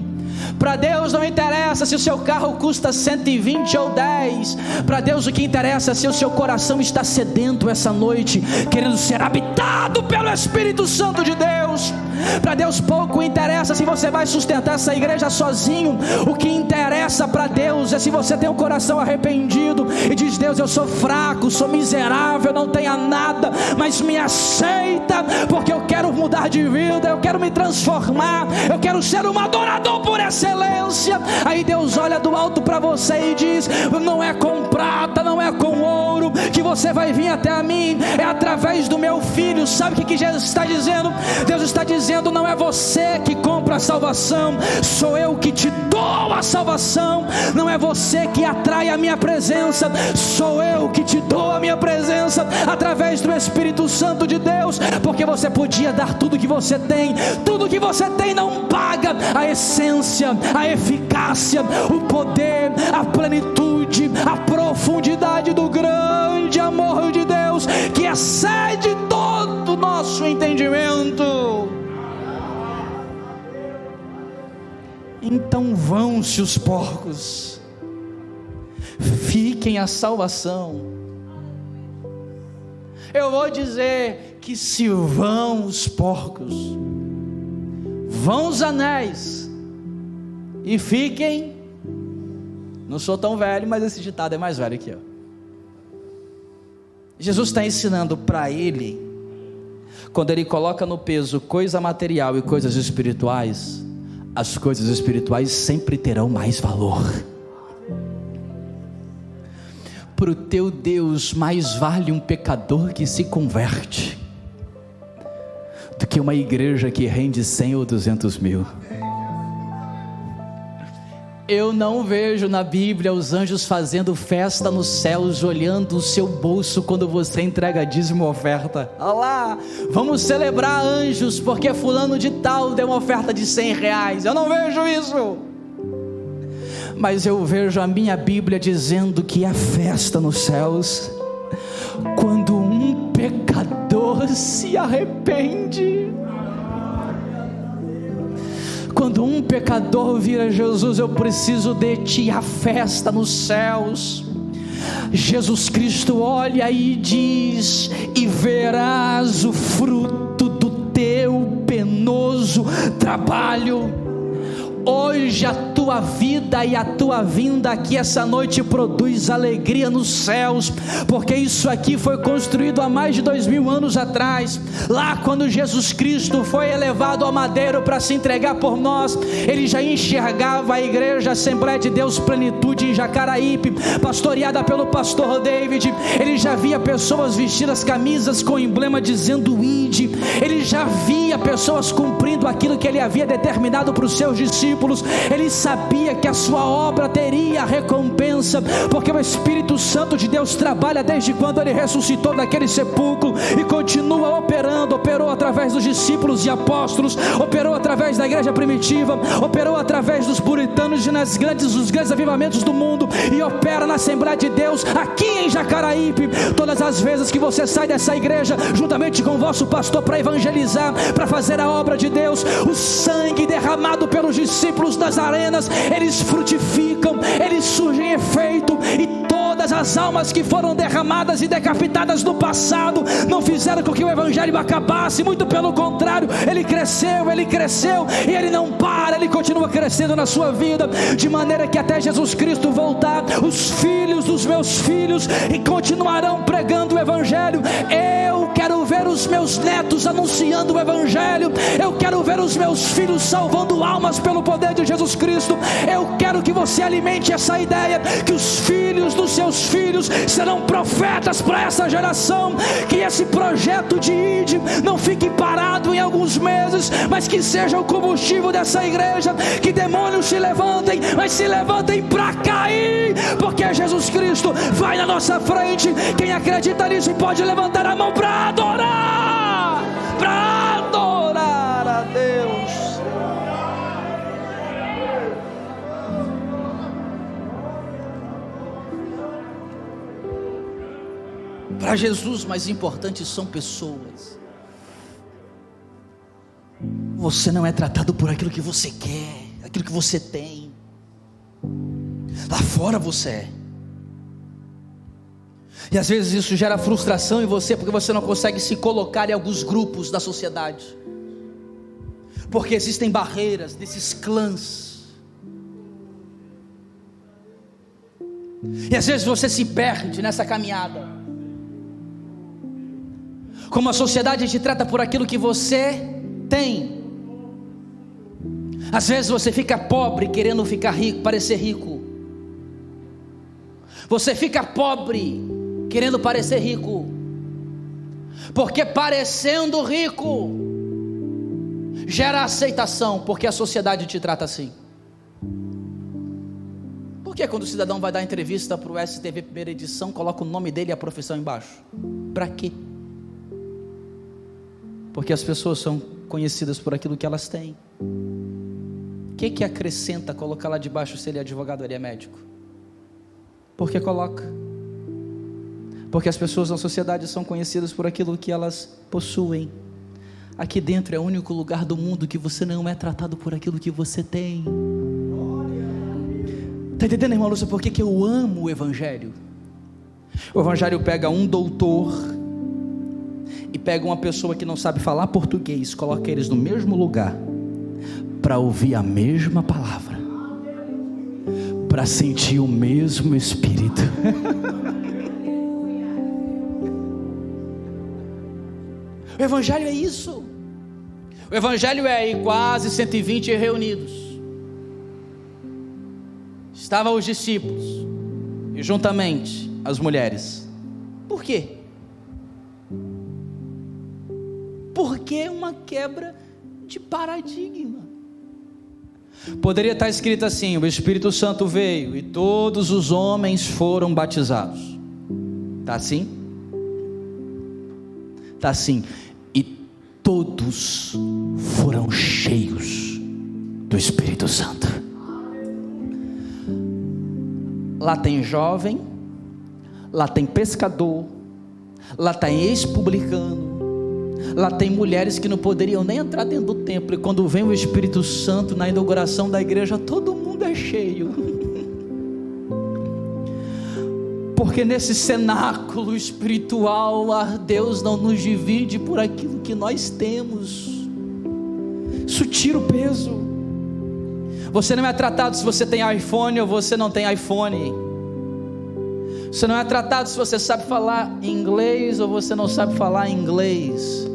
Para Deus não interessa se o seu carro custa 120 ou 10. Para Deus o que interessa é se o seu coração está sedento essa noite, querendo ser habitado pelo Espírito Santo de Deus. Para Deus pouco interessa se você vai sustentar essa igreja sozinho. O que interessa para Deus é se você tem o coração arrependido e diz, Deus, eu sou fraco, sou miserável, não tenho nada, mas me aceita, porque eu quero mudar de vida, eu quero me transformar, eu quero ser um adorador por excelência. Aí Deus olha do alto para você e diz, não é com prata, não é com ouro que você vai vir até a mim, é através do meu filho. Sabe o que Jesus está dizendo? Deus está dizendo, não é você que compra a salvação, sou eu que te dou a salvação. Não é você que atrai a minha presença, sou eu que te dou a minha presença, através do Espírito Santo de Deus. Porque você podia dar tudo que você tem, tudo que você tem não paga a essência, a eficácia, o poder, a plenitude, a profundidade do grande amor de Deus, que excede todo o nosso entendimento. Então vão-se os porcos, fiquem a salvação. Eu vou dizer que se vão os porcos, vão os anéis, e fiquem. Não sou tão velho, mas esse ditado é mais velho que eu. Jesus está ensinando para ele, quando ele coloca no peso coisa material e coisas espirituais, as coisas espirituais sempre terão mais valor. Para o teu Deus, mais vale um pecador que se converte do que uma igreja que rende 100 ou 200 mil. Eu não vejo na Bíblia os anjos fazendo festa nos céus, olhando o seu bolso quando você entrega dízimo ou oferta. Olha lá, vamos celebrar anjos, porque fulano de tal deu uma oferta de 100 reais. Eu não vejo isso. Mas eu vejo a minha Bíblia dizendo que é festa nos céus quando um pecador se arrepende. Quando um pecador vira Jesus, eu preciso de ti, a festa nos céus. Jesus Cristo olha e diz: e verás o fruto do teu penoso trabalho. Hoje a tua vida e a tua vinda aqui essa noite produz alegria nos céus, porque isso aqui foi construído há mais de 2000 anos atrás. Lá quando Jesus Cristo foi elevado ao madeiro para se entregar por nós, ele já enxergava a igreja Assembleia de Deus Plenitude em Jacaraípe, pastoreada pelo pastor David. Ele já via pessoas vestidas camisas com emblema dizendo ide. Ele já via pessoas cumprindo aquilo que ele havia determinado para os seus discípulos. Ele sabia que a sua obra teria recompensa, porque o Espírito Santo de Deus trabalha desde quando ele ressuscitou daquele sepulcro e continua operando. Operou através dos discípulos e apóstolos, operou através da igreja primitiva, operou através dos puritanos e dos grandes avivamentos do mundo, e opera na Assembleia de Deus aqui em Jacaraípe. Todas as vezes que você sai dessa igreja juntamente com o vosso pastor para evangelizar, para fazer a obra de Deus, o sangue derramado pelos discípulos das arenas, eles frutificam, eles surgem efeito, e todas as almas que foram derramadas e decapitadas no passado não fizeram com que o evangelho acabasse, muito pelo contrário, ele cresceu e ele não para, ele continua crescendo na sua vida, de maneira que até Jesus Cristo voltar, os filhos dos meus filhos e continuarão pregando o evangelho. Eu quero ver os meus netos anunciando o evangelho, eu quero ver os meus filhos salvando almas pelo poder de Jesus Cristo. Eu quero que você alimente essa ideia, que os filhos dos seus filhos serão profetas para essa geração, que esse projeto de ID não fique parado em alguns meses, mas que seja o combustível dessa igreja, que demônios se levantem, mas se levantem para cair, porque Jesus Cristo vai na nossa frente. Quem acredita nisso pode levantar a mão para adorar a Deus. Para Jesus, mais importantes são pessoas. Você não é tratado por aquilo que você quer, aquilo que você tem. Lá fora você é. E às vezes isso gera frustração em você, porque você não consegue se colocar em alguns grupos da sociedade, porque existem barreiras desses clãs. E às vezes você se perde nessa caminhada. Como a sociedade te trata por aquilo que você tem. Às vezes você fica pobre querendo ficar rico, parecer rico. Você fica pobre querendo parecer rico, porque parecendo rico gera aceitação, porque a sociedade te trata assim. Por que quando o cidadão vai dar entrevista para o STV primeira edição, coloca o nome dele e a profissão embaixo? Para quê? Porque as pessoas são conhecidas por aquilo que elas têm. O que acrescenta colocar lá debaixo se ele é advogado ou ele é médico? Porque coloca. Porque as pessoas na sociedade são conhecidas por aquilo que elas possuem. Aqui dentro é o único lugar do mundo que você não é tratado por aquilo que você tem. Está entendendo, irmão Lúcia, por que eu amo o Evangelho? O Evangelho pega um doutor e pega uma pessoa que não sabe falar português, coloca eles no mesmo lugar para ouvir a mesma palavra. para sentir o mesmo Espírito. O Evangelho é isso. O Evangelho é aí quase 120 reunidos. Estavam os discípulos e juntamente as mulheres. Por quê? Porque uma quebra de paradigma. Poderia estar escrito assim: o Espírito Santo veio e todos os homens foram batizados. Está assim? Está assim. E todos foram cheios do Espírito Santo. Lá tem jovem, lá tem pescador, lá tem ex-publicano, lá tem mulheres que não poderiam nem entrar dentro do templo, e quando vem o Espírito Santo na inauguração da igreja, todo mundo é cheio. Porque nesse cenáculo espiritual, Deus não nos divide por aquilo que nós temos. Isso tira o peso. Você não é tratado se você tem iPhone ou você não tem iPhone. Você não é tratado se você sabe falar inglês ou você não sabe falar inglês.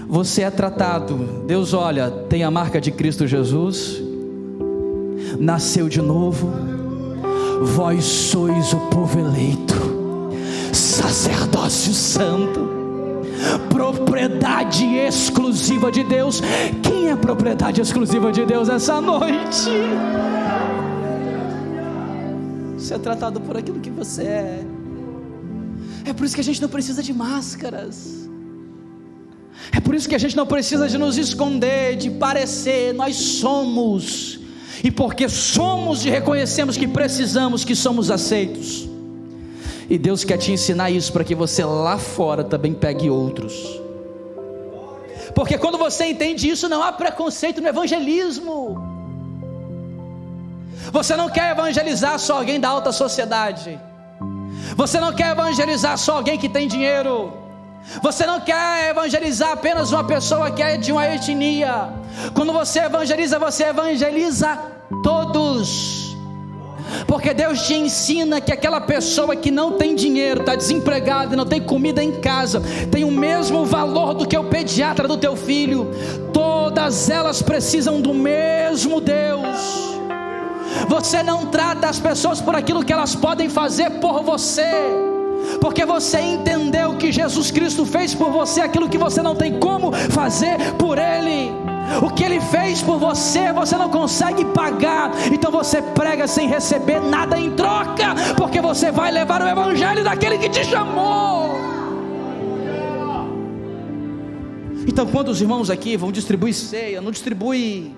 Você é tratado, Deus olha, tem a marca de Cristo Jesus, nasceu de novo, vós sois o povo eleito, sacerdócio santo, propriedade exclusiva de Deus. Quem é a propriedade exclusiva de Deus essa noite? Você é tratado por aquilo que você é. É por isso que a gente não precisa de máscaras. É por isso que a gente não precisa de nos esconder, de parecer. Nós somos. E porque somos e reconhecemos que precisamos, que somos aceitos. E Deus quer te ensinar isso para que você lá fora também pegue outros. Porque quando você entende isso, não há preconceito no evangelismo. Você não quer evangelizar só alguém da alta sociedade. Você não quer evangelizar só alguém que tem dinheiro. Você não quer evangelizar apenas uma pessoa que é de uma etnia. Quando você evangeliza todos. Porque Deus te ensina que aquela pessoa que não tem dinheiro, está desempregada, não tem comida em casa, tem o mesmo valor do que o pediatra do teu filho. Todas elas precisam do mesmo Deus. Você não trata as pessoas por aquilo que elas podem fazer por você, porque você entendeu que Jesus Cristo fez por você aquilo que você não tem como fazer por Ele. O que Ele fez por você, você não consegue pagar. Então você prega sem receber nada em troca, porque você vai levar o evangelho daquele que te chamou. Então quando os irmãos aqui vão distribuir ceia, não distribui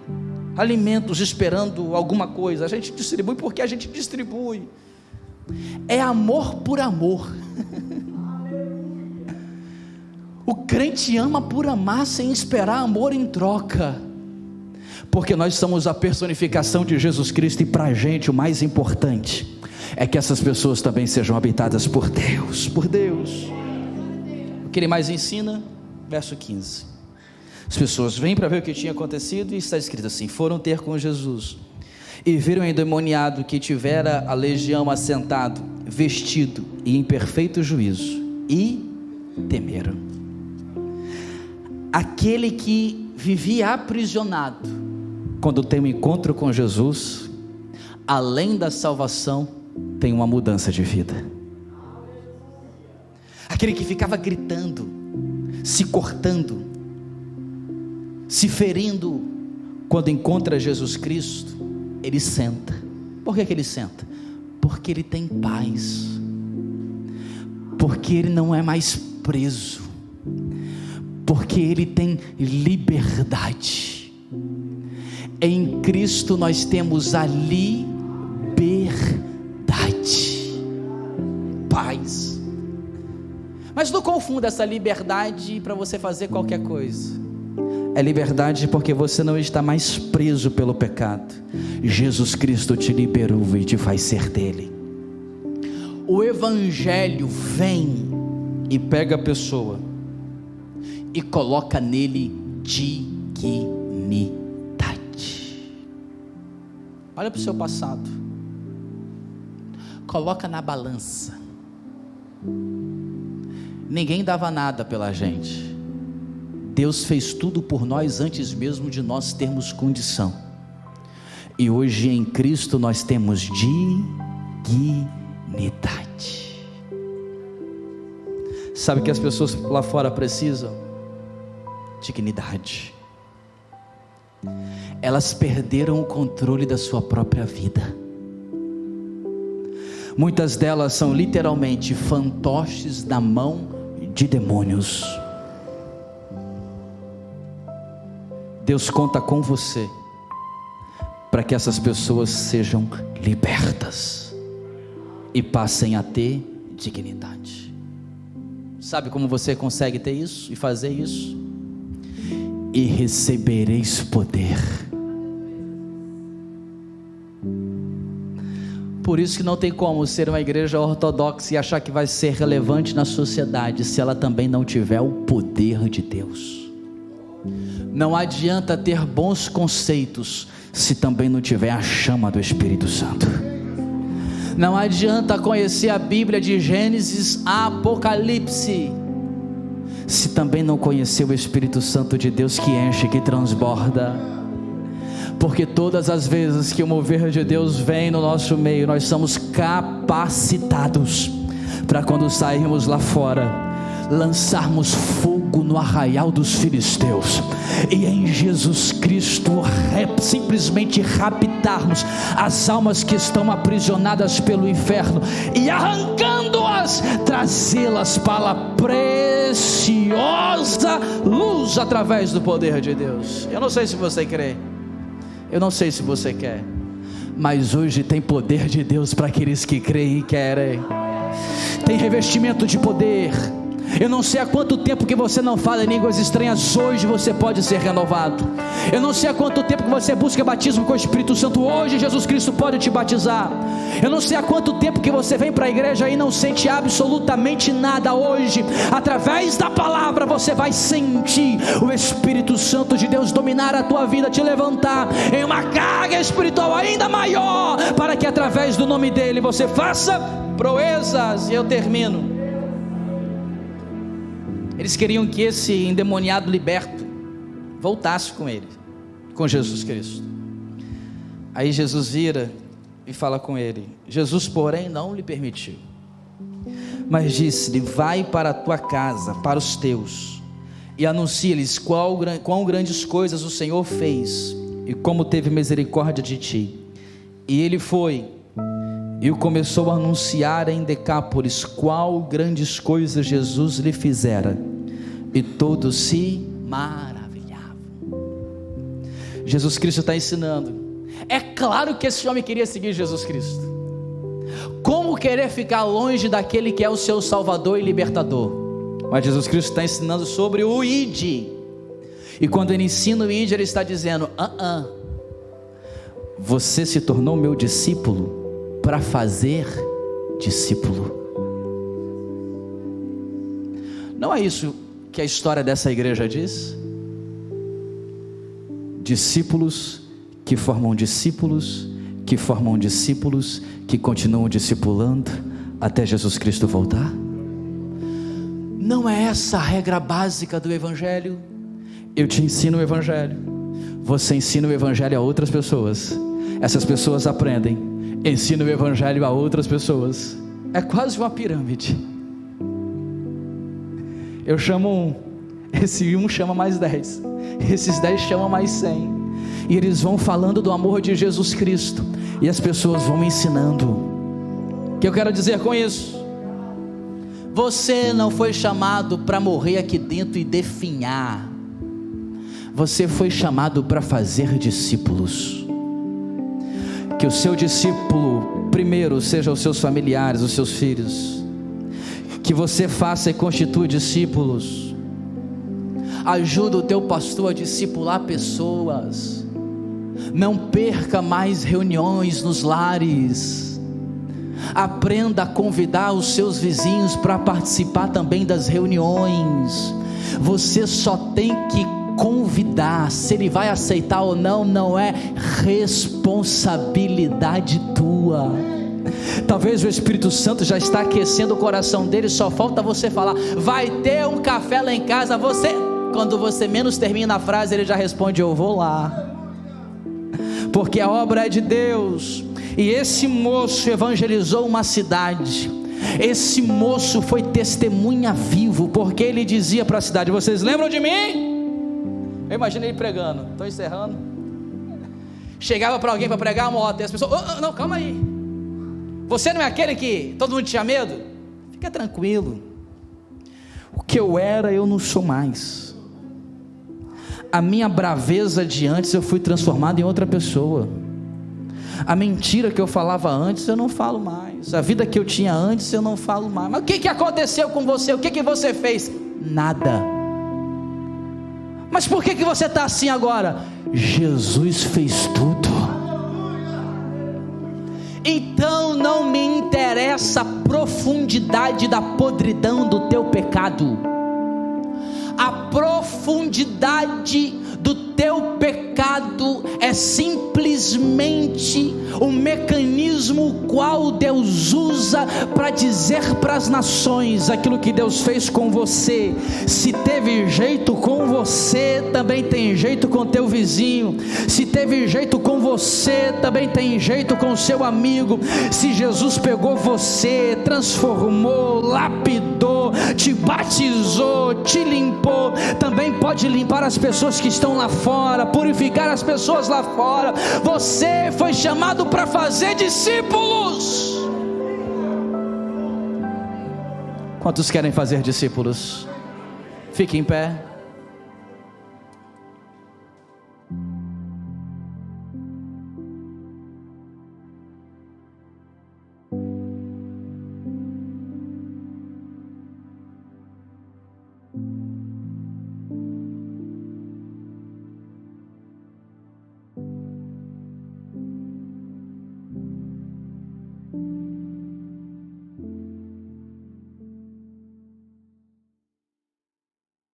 alimentos esperando alguma coisa. A gente distribui porque a gente distribui. É amor por amor. O crente ama por amar sem esperar amor em troca. Porque nós somos a personificação de Jesus Cristo. E para a gente o mais importante é que essas pessoas também sejam habitadas por Deus. Por Deus. O que ele mais ensina? Verso 15. As pessoas vêm para ver o que tinha acontecido, e está escrito assim: foram ter com Jesus, e viram o endemoniado que tivera a legião assentado, vestido e em perfeito juízo, e temeram. Aquele que vivia aprisionado, quando tem um encontro com Jesus, além da salvação, tem uma mudança de vida. Aquele que ficava gritando, se cortando, se ferindo, quando encontra Jesus Cristo, ele senta. Por que ele senta? Porque ele tem paz, porque ele não é mais preso, porque ele tem liberdade. Em Cristo nós temos a liberdade, paz. Mas não confunda essa liberdade para você fazer qualquer coisa. É liberdade porque você não está mais preso pelo pecado. Jesus Cristo te liberou e te faz ser dele. O evangelho vem e pega a pessoa e coloca nele dignidade. Olha para o seu passado. Coloca na balança. Ninguém dava nada pela gente. Deus fez tudo por nós antes mesmo de nós termos condição. E hoje em Cristo nós temos dignidade. Sabe o que as pessoas lá fora precisam? Dignidade. Elas perderam o controle da sua própria vida. Muitas delas são literalmente fantoches na mão de demônios. Deus conta com você para que essas pessoas sejam libertas e passem a ter dignidade. Sabe como você consegue ter isso e fazer isso? E recebereis poder. Por isso que não tem como ser uma igreja ortodoxa e achar que vai ser relevante na sociedade se ela também não tiver o poder de Deus. Não adianta ter bons conceitos se também não tiver a chama do Espírito Santo. Não adianta conhecer a Bíblia de Gênesis a Apocalipse se também não conhecer o Espírito Santo de Deus que enche, que transborda. Porque todas as vezes que o mover de Deus vem no nosso meio, nós somos capacitados para quando sairmos lá fora, lançarmos fogo no arraial dos filisteus, e em Jesus Cristo simplesmente raptarmos as almas que estão aprisionadas pelo inferno, e arrancando-as, trazê-las para a preciosa luz, através do poder de Deus. Eu não sei se você crê, eu não sei se você quer, mas hoje tem poder de Deus para aqueles que creem e querem. Tem revestimento de poder. Eu não sei há quanto tempo que você não fala em línguas estranhas, hoje você pode ser renovado. Eu não sei há quanto tempo que você busca batismo com o Espírito Santo, hoje Jesus Cristo pode te batizar. Eu não sei há quanto tempo que você vem para a igreja e não sente absolutamente nada, hoje, através da palavra, você vai sentir o Espírito Santo de Deus dominar a tua vida, te levantar em uma carga espiritual ainda maior, para que através do nome dele você faça proezas. E eu termino. Eles queriam que esse endemoniado liberto voltasse com ele, com Jesus Cristo. Aí Jesus vira e fala com ele. Jesus, porém, não lhe permitiu, mas disse-lhe: vai para a tua casa, para os teus, e anuncia-lhes quão grandes coisas o Senhor fez, e como teve misericórdia de ti. E ele foi e o começou a anunciar em Decápolis qual grandes coisas Jesus lhe fizera, e todos se maravilhavam. Jesus Cristo está ensinando. É claro que esse homem queria seguir Jesus Cristo. Como querer ficar longe daquele que é o seu Salvador e Libertador? Mas Jesus Cristo está ensinando sobre o ID. E quando ele ensina o ID, ele está dizendo: você se tornou meu discípulo para fazer discípulo. Não é isso que a história dessa igreja diz? Discípulos que formam discípulos, que formam discípulos, que continuam discipulando até Jesus Cristo voltar. Não é essa a regra básica do Evangelho? Eu te ensino o Evangelho, você ensina o Evangelho a outras pessoas, essas pessoas aprendem, ensina o Evangelho a outras pessoas. É quase uma pirâmide. Eu chamo um, esse um chama mais 10, esses 10 chamam mais 100, e eles vão falando do amor de Jesus Cristo, e as pessoas vão me ensinando. O que eu quero dizer com isso? Você não foi chamado para morrer aqui dentro e definhar. Você foi chamado para fazer discípulos. Que o seu discípulo primeiro seja os seus familiares, os seus filhos. Que você faça e constitua discípulos. Ajuda o teu pastor a discipular pessoas. Não perca mais reuniões nos lares. Aprenda a convidar os seus vizinhos para participar também das reuniões. Você só tem que convidar. Se ele vai aceitar ou não, não é responsabilidade tua. Talvez o Espírito Santo já está aquecendo o coração dele, só falta você falar: vai ter um café lá em casa. Quando você menos termina a frase, ele já responde: eu vou lá. Porque a obra é de Deus. E esse moço evangelizou uma cidade. Esse moço foi testemunha vivo, porque ele dizia para a cidade: vocês lembram de mim? Eu imagino ele pregando. Estou encerrando. Chegava para alguém para pregar uma moto, e as pessoas: não, calma aí, você não é aquele que todo mundo tinha medo? Fica tranquilo, o que eu era eu não sou mais. A minha braveza de antes eu fui transformado em outra pessoa. A mentira que eu falava antes eu não falo mais. A vida que eu tinha antes eu não falo mais. Mas o que aconteceu com você? O que você fez? Nada. Mas por que você está assim agora? Jesus fez tudo. Então não me interessa a profundidade da podridão do teu pecado. A profundidade do teu pecado é simplesmente o mecanismo qual Deus usa para dizer para as nações aquilo que Deus fez com você. Se teve jeito com você, também tem jeito com teu vizinho. Se teve jeito com você, também tem jeito com seu amigo. Se Jesus pegou você, transformou, lapidou, te batizou, te limpou, também pode limpar as pessoas que estão lá fora, purificar as pessoas lá fora. Você foi chamado para fazer discípulos. Quantos querem fazer discípulos? Fique em pé.